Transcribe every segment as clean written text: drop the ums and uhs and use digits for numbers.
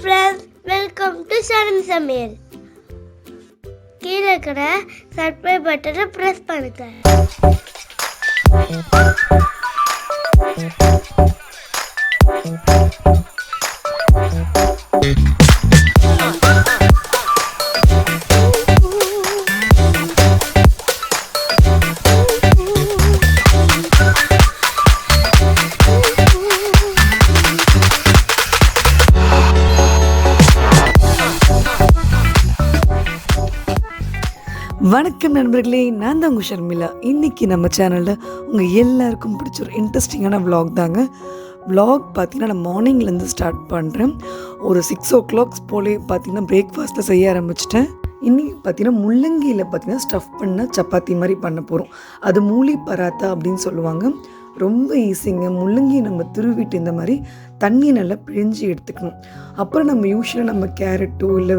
friends, welcome to sharmisamayal. கீழே இருக்கிற subscribe பட்டனை பிரஸ் பண்ணுங்க. வணக்கம் நண்பர்களே, நான் தான் உங்கள் ஷர்மிளா. இன்றைக்கி நம்ம சேனலில் உங்கள் எல்லாருக்கும் பிடிச்ச ஒரு இன்ட்ரெஸ்டிங்கான விலாக் தாங்க. விலாக் பார்த்திங்கன்னா நான் மார்னிங்லேருந்து ஸ்டார்ட் பண்ணுறேன். ஒரு 6 o'clock போலே பார்த்திங்கன்னா பிரேக்ஃபாஸ்ட்டில் செய்ய ஆரம்பிச்சிட்டேன். இன்றைக்கி பார்த்திங்கன்னா முள்ளங்கியில் பார்த்திங்கன்னா ஸ்டஃப் பண்ண சப்பாத்தி மாதிரி பண்ண போகிறோம். அது மூலி பராத்தா அப்படின்னு சொல்லுவாங்க. ரொம்ப ஈஸிங்க. முள்ளங்கி நம்ம துருவிட்டு இந்த மாதிரி தண்ணியை நல்லா பிழிஞ்சு எடுத்துக்கணும். அப்புறம் நம்ம யூஸ்வலாக நம்ம கேரட்டோ இல்லை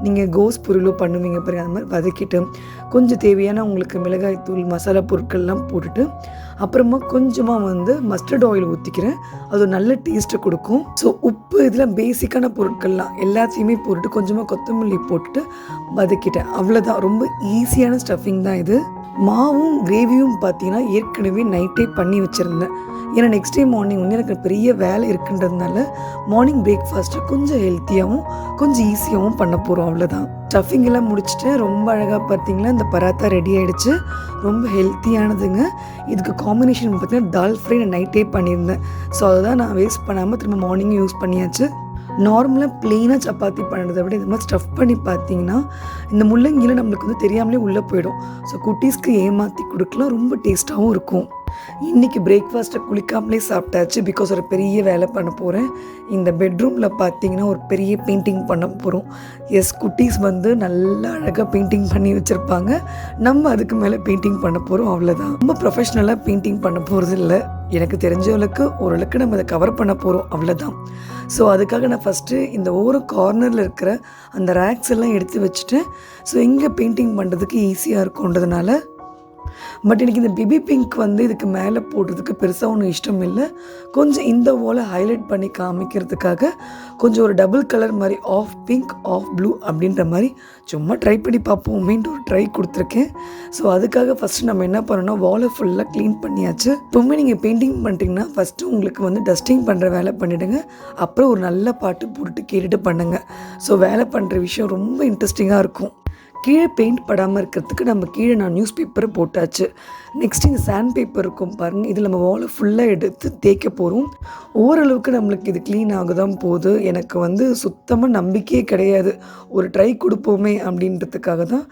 நீங்கள் கோஸ் பொருளோ பண்ணுவீங்க பாருங்கள், அந்த மாதிரி வதக்கிட்டு கொஞ்சம் தேவையான உங்களுக்கு மிளகாய் தூள் மசாலா பொருட்கள்லாம் போட்டுட்டு அப்புறமா கொஞ்சமாக மஸ்டர்ட் ஆயில் ஊற்றிக்கிறேன். அது ஒரு நல்ல டேஸ்ட்டை கொடுக்கும். ஸோ உப்பு இதில் பேசிக்கான பொருட்கள்லாம் எல்லாத்தையுமே போட்டுட்டு கொஞ்சமாக கொத்தமல்லி போட்டுட்டு வதக்கிட்டேன். அவ்வளோதான். ரொம்ப ஈஸியான ஸ்டஃபிங் தான் இது. மாவும் கிரேவியும் பார்த்தீங்கன்னா ஏற்கனவே நைட்டே பண்ணி வச்சுருந்தேன். ஏன்னா நெக்ஸ்ட் டே மார்னிங் எனக்கு பெரிய வேலை இருக்குன்றதுனால மார்னிங் பிரேக்ஃபாஸ்ட்டு கொஞ்சம் ஹெல்த்தியாகவும் கொஞ்சம் ஈஸியாகவும் பண்ண போகிறோம். அவ்வளோதான். ஸ்டஃபிங் எல்லாம் முடிச்சுட்டு ரொம்ப அழகாக பார்த்தீங்கன்னா இந்த பராத்தா ரெடி ஆகிடுச்சு. ரொம்ப ஹெல்த்தியானதுங்க. இதுக்கு காம்பினேஷன் பார்த்தீங்கன்னா தால் ஃப்ரை நான் நைட்டே பண்ணியிருந்தேன். ஸோ அதை தான் நான் வேஸ்ட் பண்ணாமல் திரும்ப மார்னிங்கும் யூஸ் பண்ணியாச்சு. நார்மலாக ப்ளெயினாக சப்பாத்தி பண்ணுறதை விட இது மாதிரி ஸ்டஃப் பண்ணி பார்த்தீங்கன்னா இந்த முள்ளங்கியில் நம்மளுக்கு தெரியாமலே உள்ளே போயிடும். ஸோ குட்டீஸ்க்கு ஏமாற்றி கொடுக்கலாம். ரொம்ப டேஸ்ட்டாகவும் இருக்கும். இன்றைக்கி பிரேக்ஃபாஸ்ட்டை குளிக்காமலே சாப்பிட்டாச்சு. பிகாஸ் ஒரு பெரிய வேலை பண்ண போகிறேன். இந்த பெட்ரூமில் பார்த்தீங்கன்னா ஒரு பெரிய பெயிண்டிங் பண்ண போகிறோம். எஸ், குட்டீஸ் நல்லா அழகாக பெயிண்டிங் பண்ணி வச்சுருப்பாங்க. நம்ம அதுக்கு மேலே பெயிண்டிங் பண்ண போகிறோம். அவ்வளோதான். ரொம்ப ப்ரொஃபஷ்னலாக பெயிண்டிங் பண்ண போகிறது இல்லை. எனக்கு தெரிஞ்சவளுக்கு ஓரளவுக்கு நம்ம அதை கவர் பண்ண போகிறோம். அவ்வளோதான். ஸோ அதுக்காக நான் ஃபஸ்ட்டு இந்த ஒவ்வொரு கார்னரில் இருக்கிற அந்த ரேக்ஸ் எல்லாம் எடுத்து வச்சுட்டேன். ஸோ இங்கே பெயிண்டிங் பண்ணுறதுக்கு ஈஸியாக இருக்கும்ன்றதுனால. பட் எனக்கு இந்த பேபி பிங்க் இதுக்கு மேலே போடுறதுக்கு பெருசாக ஒன்றும் இஷ்டம் இல்லை. கொஞ்சம் இந்த வாலை ஹைலைட் பண்ணி காமிக்கிறதுக்காக கொஞ்சம் ஒரு டபுள் கலர் மாதிரி ஆஃப் பிங்க் ஆஃப் ப்ளூ அப்படின்ற மாதிரி சும்மா ட்ரை பண்ணி பார்ப்போமேன்ட்டு ஒரு ட்ரை கொடுத்துருக்கேன். ஸோ அதுக்காக ஃபஸ்ட்டு நம்ம என்ன பண்ணோம்னா வாலை ஃபுல்லாக க்ளீன் பண்ணியாச்சு. இப்போவுமே நீங்கள் பெயிண்டிங் பண்ணுறீங்கன்னா ஃபஸ்ட்டு உங்களுக்கு டஸ்டிங் பண்ணுற வேலை பண்ணிவிடுங்க. அப்புறம் ஒரு நல்ல பாட்டு போட்டுட்டு கேட்டுட்டு பண்ணுங்கள். ஸோ வேலை பண்ணுற விஷயம் ரொம்ப இன்ட்ரெஸ்டிங்காக இருக்கும். கீழே பெயிண்ட் படாமல் இருக்கிறதுக்கு நம்ம கீழே நான் நியூஸ் பேப்பரை போட்டாச்சு. நெக்ஸ்ட் இந்த சாண்ட் பேப்பர் இருக்கும் பாருங்கள். இதில் நம்ம வாலை ஃபுல்லாக எடுத்து தேய்க்க போகிறோம். ஓரளவுக்கு நம்மளுக்கு இது க்ளீன் ஆகுதான் போகுது. எனக்கு சுத்தமாக நம்பிக்கையே கிடையாது. ஒரு ட்ரை கொடுப்போமே அப்படின்றதுக்காக தான்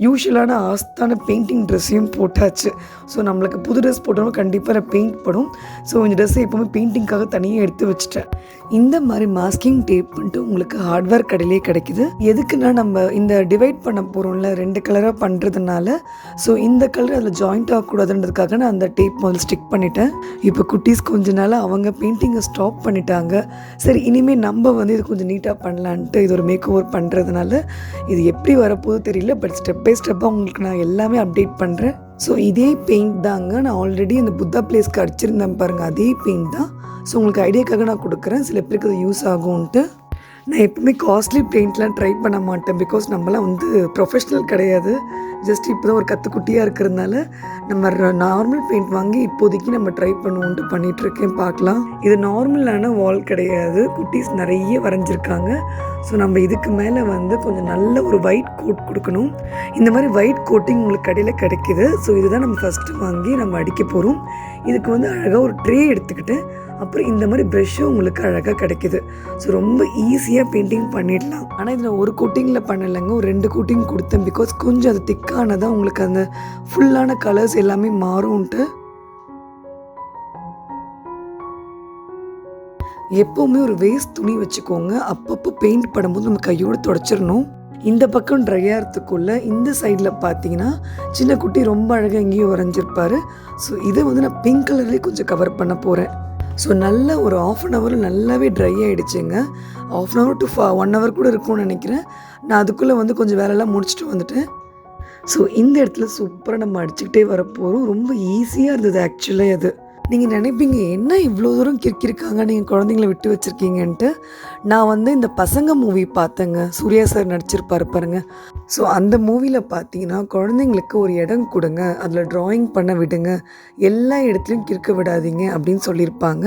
யூஸ்வலான ஆஸ்தான பெயிண்டிங் ட்ரெஸ்ஸையும் போட்டாச்சு. ஸோ நம்மளுக்கு புது ட்ரெஸ் போட்டோம்னா கண்டிப்பாக பெயிண்ட் படும். ஸோ இந்த ட்ரெஸ்ஸை எப்போவுமே பெயிண்டிங்காக தனியாக எடுத்து வச்சுட்டேன். இந்த மாதிரி மாஸ்கிங் டேப் பண்ணிட்டு உங்களுக்கு ஹார்ட்வேர் கடையிலே கிடைக்குது. எதுக்குன்னா நம்ம இந்த டிவைட் பண்ண போகிறோம்ல 2 கலராக பண்ணுறதுனால. ஸோ இந்த கலர் அதில் ஜாயிண்ட் ஆகக்கூடாதுன்றதுக்காக நான் அந்த டேப் முதல்ல ஸ்டிக் பண்ணிட்டேன். இப்போ குட்டீஸ் கொஞ்ச நாள் அவங்க பெயிண்டிங்கை ஸ்டாப் பண்ணிட்டாங்க. சரி, இனிமேல் நம்ம இது கொஞ்சம் நீட்டாக பண்ணலான்ட்டு இது ஒரு மேக் ஓவர் பண்ணுறதுனால இது எப்படி வரப்போகுது தெரியல. பட் ஸ்டெப் பை ஸ்டெப்பாக உங்களுக்கு நான் எல்லாமே அப்டேட் பண்ணுறேன். ஸோ இதே பெயிண்ட் தாங்க நான் ஆல்ரெடி அந்த புத்தா பிளேஸ்க்கு அடிச்சிருந்தேன் பாருங்கள். அதே பெயிண்ட் தான். ஸோ உங்களுக்கு ஐடியாக்காக நான் கொடுக்குறேன். சில பேருக்கு அது யூஸ் ஆகும்ன்ட்டு. நான் எப்பவுமே காஸ்ட்லி பெயிண்ட்லாம் ட்ரை பண்ண மாட்டேன். பிகாஸ் நம்மளாம் ப்ரொஃபஷ்னல் கிடையாது. ஜஸ்ட் இப்போ தான் ஒரு கற்றுக்குட்டியாக இருக்கிறதுனால நம்ம நார்மல் பெயிண்ட் வாங்கி இப்போதைக்கு நம்ம ட்ரை பண்ணுவோன்ட்டு பண்ணிகிட்ருக்கேன். பார்க்கலாம். இது நார்மலான வால் கிடையாது. குட்டீஸ் நிறைய வரைஞ்சிருக்காங்க. ஸோ நம்ம இதுக்கு மேலே கொஞ்சம் நல்ல ஒரு ஒயிட் கோட் கொடுக்கணும். இந்த மாதிரி ஒயிட் கோட்டிங் உங்களுக்கு கடையில் கிடைக்கிது. ஸோ இதுதான் நம்ம ஃபஸ்ட்டு வாங்கி நம்ம அடிக்க போகிறோம். இதுக்கு அழகாக ஒரு ட்ரே எடுத்துக்கிட்டு அப்புறம் இந்த மாதிரி ப்ரெஷ்ஷும் உங்களுக்கு அழகாக கிடைக்கிது. ஸோ ரொம்ப ஈஸியாக பெயிண்டிங் பண்ணிடலாம். ஆனால் இதில் ஒரு கோட்டிங்கில் பண்ணலைங்க, ஒரு 2 கோட்டிங் கொடுத்தேன். பிகாஸ் கொஞ்சம் அது திக்கானதான் உங்களுக்கு அந்த ஃபுல்லான கலர்ஸ் எல்லாமே மாறும்ன்ட்டு. எப்போவுமே ஒரு வேஸ்ட் துணி வச்சுக்கோங்க. அப்பப்போ பெயிண்ட் படும்போது நம்ம கையோடு தொடச்சிடணும். இந்த பக்கம் ட்ரை ஆகிறதுக்குள்ளே இந்த சைடில் பார்த்தீங்கன்னா சின்ன குட்டி ரொம்ப அழகாக எங்கேயும் வரைஞ்சிருப்பார். ஸோ இதை நான் பிங்க் கலர்லேயே கொஞ்சம் கவர் பண்ண போகிறேன். ஸோ நல்ல ஒரு 1/2 an hour நல்லாவே try ஆகிடுச்சுங்க. 1/2 an hour to 1 hour கூட இருக்கும்னு நினைக்கிறேன். நான் அதுக்குள்ளே கொஞ்சம் வேலையெல்லாம் முடிச்சுட்டு வந்துட்டேன். ஸோ இந்த இடத்துல சூப்பராக நம்ம அடிச்சுக்கிட்டே வரப்போகிறோம். ரொம்ப ஈஸியாக இருந்தது ஆக்சுவலாக. அது நீங்கள் நினைப்பீங்க என்ன இவ்வளோ தூரம் கிறுக்கியிருக்காங்க நீங்கள் குழந்தைங்கள விட்டு வச்சுருக்கீங்கன்ட்டு. நான் வந்து இந்த பசங்க மூவி பார்த்தேங்க. சூர்யா சார் நடிச்சிருப்பாரு பாருங்க. ஸோ அந்த மூவியில் பார்த்தீங்கன்னா குழந்தைங்களுக்கு ஒரு இடம் கொடுங்க, அதில் ட்ராயிங் பண்ண விடுங்க, எல்லா இடத்துலையும் கிறுக்க விடாதீங்க அப்படின்னு சொல்லியிருப்பாங்க.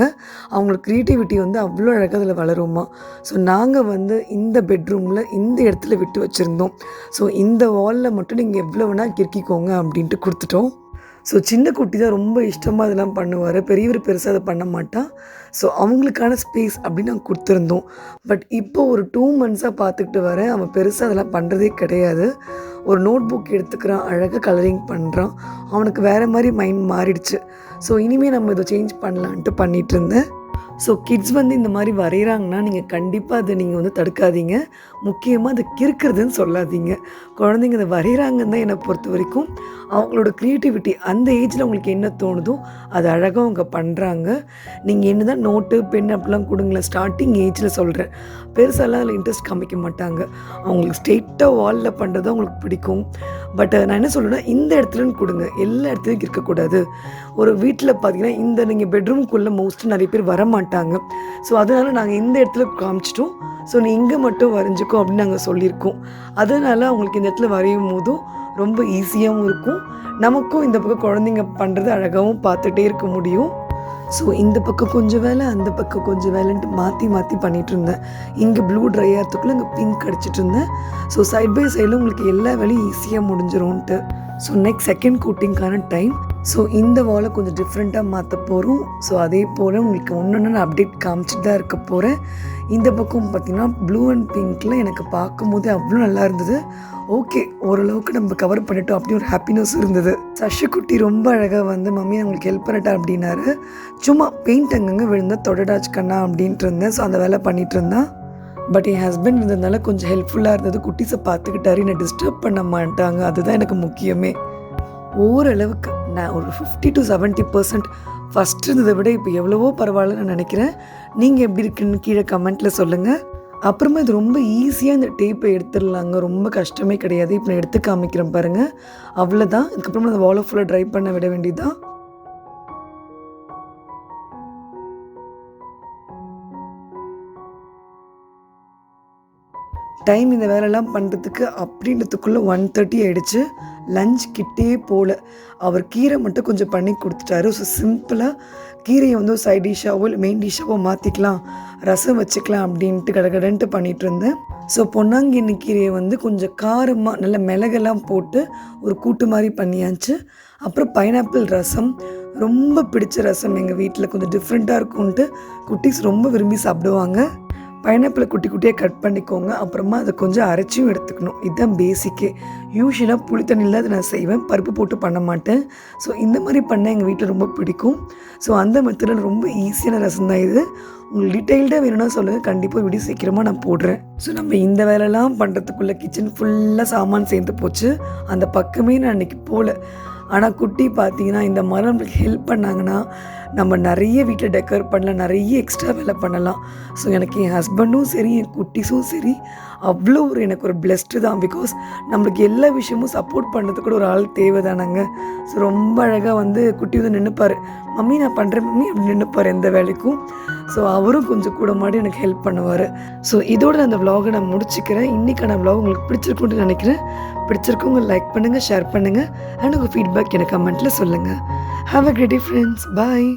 அவங்களுக்கு க்ரியேட்டிவிட்டி வந்து அவ்வளோ அழகாக அதில் வளருமா. ஸோ நாங்கள் வந்து இந்த பெட்ரூமில் இந்த இடத்துல விட்டு வச்சுருந்தோம். ஸோ இந்த வாலில் மட்டும் நீங்கள் எவ்வளோ வேணால் கிறுக்கிக்கோங்க அப்படின்ட்டு கொடுத்துட்டோம். ஸோ சின்ன குட்டி தான் ரொம்ப இஷ்டமாக இதெல்லாம் பண்ணுவார், பெரியவர் பெருசாக அதை பண்ண மாட்டான். ஸோ அவங்களுக்கான ஸ்பேஸ் அப்படின்னு நாங்கள் கொடுத்துருந்தோம். பட் இப்போ ஒரு 2 மந்த்ஸாக பார்த்துக்கிட்டு வரேன், அவன் பெருசாக அதெல்லாம் பண்ணுறதே கிடையாது. ஒரு நோட் புக் எடுத்துக்கிறான், அழகாக கலரிங் பண்ணுறான். அவனுக்கு வேறு மாதிரி மைண்ட் மாறிடுச்சு. ஸோ இனிமேல் நம்ம இதை சேஞ்ச் பண்ணலான்ட்டு பண்ணிகிட்டு இருந்தேன். ஸோ கிட்ஸ் வந்து இந்த மாதிரி வரைகிறாங்கன்னா நீங்கள் கண்டிப்பாக அதை நீங்கள் வந்து தடுக்காதீங்க. முக்கியமாக அதை கிறுக்கிறதுன்னு சொல்லாதீங்க. குழந்தைங்க அதை வரைகிறாங்கன்னு தான் என்னை பொறுத்த வரைக்கும். அவங்களோட க்ரியேட்டிவிட்டி அந்த ஏஜில் அவங்களுக்கு என்ன தோணுதோ அது அழகாக அவங்க பண்ணுறாங்க. நீங்கள் என்ன தான் நோட்டு பென் அப்படிலாம் கொடுங்களேன், ஸ்டார்டிங் ஏஜில் சொல்கிறேன். பெருசாலாம் அதில் இன்ட்ரெஸ்ட் காமிக்க மாட்டாங்க. அவங்களுக்கு ஸ்ட்ரெயிட்டாக வாலில் பண்ணுறது அவங்களுக்கு பிடிக்கும். பட் நான் என்ன சொல்கிறேன்னா, இந்த இடத்துலன்னு கொடுங்க, எல்லா இடத்துலையும் இருக்கக்கூடாது. ஒரு வீட்டில் பார்த்தீங்கன்னா இந்த நீங்கள் பெட்ரூம்குள்ளே மோஸ்ட்லி நிறைய பேர் வரமாட்டாங்க. ஸோ அதனால் நாங்கள் இந்த இடத்துல காமிச்சிட்டோம். ஸோ நீ இங்கே மட்டும் வரைஞ்சிக்கோ அப்படின்னு நாங்கள் சொல்லியிருக்கோம். அதனால் அவங்களுக்கு இந்த இடத்துல வரையும் போதும் ரொம்ப ஈஸியாகவும் இருக்கும். நமக்கும் இந்த பக்கம் குழந்தைங்க பண்ணுறது அழகாகவும் பார்த்துட்டே இருக்க முடியும். ஸோ இந்த பக்கம் கொஞ்சம் வேலை, அந்த பக்கம் கொஞ்சம் வேலைன்ட்டு மாற்றி மாற்றி பண்ணிகிட்டு இருந்தேன். இங்கே ப்ளூ ட்ரை ஆகிறதுக்குள்ளே இங்கே பிங்க் அடிச்சிட்டு இருந்தேன். ஸோ சைட் பை சைடில் உங்களுக்கு எல்லா வேலையும் ஈஸியாக முடிஞ்சிரும்ன்ட்டு. ஸோ நெக்ஸ்ட் செகண்ட் கோட்டிங்கான டைம். ஸோ இந்த வாலை கொஞ்சம் டிஃப்ரெண்ட்டாக மாற்ற போகிறோம். ஸோ அதே போல் உங்களுக்கு ஒன்று நான் அப்டேட் காமிச்சிட்டு தான் இருக்க போகிறேன். இந்த பக்கம் பார்த்திங்கன்னா ப்ளூ அண்ட் பிங்க்கில் எனக்கு பார்க்கும்போதே அவ்வளோ நல்லா இருந்தது. ஓகே, ஓரளவுக்கு நம்ம கவர் பண்ணிட்டோம் அப்படி ஒரு ஹாப்பினஸ் இருந்தது. சஷிக்குட்டி ரொம்ப அழகாக வந்து மம்மி உங்களுக்கு ஹெல்ப் பண்ணட்டா அப்படின்னாரு. சும்மா பெயிண்ட் அங்கங்கே விழுந்தா தொடடாச்சு கண்ணா அப்படின்ட்டு இருந்தேன். ஸோ அந்த வேலை பண்ணிகிட்டு இருந்தேன். பட் என் ஹஸ்பண்ட் இருந்ததுனால கொஞ்சம் ஹெல்ப்ஃபுல்லாக இருந்தது. குட்டீஸை பார்த்துக்கிட்டாரு, என்னை டிஸ்டர்ப் பண்ண மாட்டாங்க. அதுதான் எனக்கு முக்கியமே. ஓரளவுக்கு நான் ஒரு 50 to 70% ஃபஸ்ட் இருந்ததை விட இப்போ எவ்வளவோ பரவாயில்ல நான் நினைக்கிறேன். நீங்கள் எப்படி இருக்குன்னு கீழே கமெண்ட்டில் சொல்லுங்கள். அப்புறமா இது ரொம்ப ஈஸியாக இந்த டேப்பை எடுத்துடலாங்க, ரொம்ப கஷ்டமே கிடையாது. இப்போ நான் எடுத்து காமிக்கிறேன் பாருங்கள், அவ்வளோதான். இதுக்கப்புறமா அந்த வாலை ஃபுல்லாக ட்ரை பண்ண விட வேண்டியதுதான். டைம் இந்த வேலையெல்லாம் பண்ணுறதுக்கு அப்படின்றதுக்குள்ளே 1:30 ஆகிடுச்சு. லஞ்ச் கிட்டே போல் அவர் கீரை மட்டும் கொஞ்சம் பண்ணி கொடுத்துட்டாரு. ஸோ சிம்பிளாக கீரையை வந்து ஒரு சைட் டிஷ்ஷாவோ இல்லை மெயின் டிஷ்ஷாவோ மாற்றிக்கலாம், ரசம் வச்சுக்கலாம் அப்படின்ட்டு கடகடன்ட்டு பண்ணிகிட்டு இருந்தேன். ஸோ பொன்னாங்கண்ணி கீரையை வந்து கொஞ்சம் காரமாக நல்ல மிளகெல்லாம் போட்டு ஒரு கூட்டு மாதிரி பண்ணியாச்சு. அப்புறம் பைனாப்பிள் ரசம், ரொம்ப பிடிச்ச ரசம் எங்கள் வீட்டில், கொஞ்சம் டிஃப்ரெண்ட்டாக இருக்கும்ன்ட்டு குட்டீஸ் ரொம்ப விரும்பி சாப்பிடுவாங்க. பைனாப்பிளை குட்டி குட்டியாக கட் பண்ணிக்கோங்க. அப்புறமா அதை கொஞ்சம் அரைச்சியும் எடுத்துக்கணும். இதுதான் பேசிக்கே. யூஸ்வலாக புளி தண்ணியில் அதை நான் செய்வேன், பருப்பு போட்டு பண்ண மாட்டேன். ஸோ இந்த மாதிரி பண்ண எங்கள் வீட்டில் ரொம்ப பிடிக்கும். ஸோ அந்த மெத்தடில் ரொம்ப ஈஸியான ரசம் தான் இது. உங்களுக்கு டீட்டெயில்டாக வேணும்னா சொல்லுங்கள், கண்டிப்பாக வீடியோ சீக்கிரமாக நான் போடுறேன். ஸோ நம்ம இந்த வேலைலாம் பண்ணுறதுக்குள்ளே கிச்சன் ஃபுல்லாக சாமான் சேர்ந்து போச்சு. அந்த பக்கமே நான் அன்றைக்கி போகல. ஆனால் குட்டி பார்த்தீங்கன்னா இந்த மாதிரி நம்மளுக்கு ஹெல்ப் பண்ணாங்கன்னா நம்ம நிறைய வீட்டில் டெக்கர் பண்ணலாம், நிறைய எக்ஸ்ட்ரா வேலை பண்ணலாம். ஸோ எனக்கு என் ஹஸ்பண்டும் சரி என் குட்டீஸும் சரி அவ்வளோ எனக்கு ஒரு பிளெஸ்டு தான். பிகாஸ் நம்மளுக்கு எல்லா விஷயமும் சப்போர்ட் பண்ணுறதுக்கு கூட ஒரு ஆள் தேவை தானங்க. ஸோ ரொம்ப அழகாக வந்து குட்டி வந்து நின்றுப்பார், மம்மி நான் பண்ணுறேன் மம்மி அப்படி நின்றுப்பார் எந்த வேலைக்கும். ஸோ அவரும் கொஞ்சம் கூட மாடி எனக்கு ஹெல்ப் பண்ணுவார். ஸோ இதோட நான் அந்த விலாகை நான் முடிச்சுக்கிறேன். இன்றைக்கான விலாக் உங்களுக்கு பிடிச்சிருக்குன்னு நினைக்கிறேன். பிடிச்சிருக்கவங்க லைக் பண்ணுங்கள், ஷேர் பண்ணுங்கள், அண்ட் உங்கள் ஃபீட்பேக் எனக்கு கமெண்ட்டில் சொல்லுங்கள். Have a great day friends. Bye.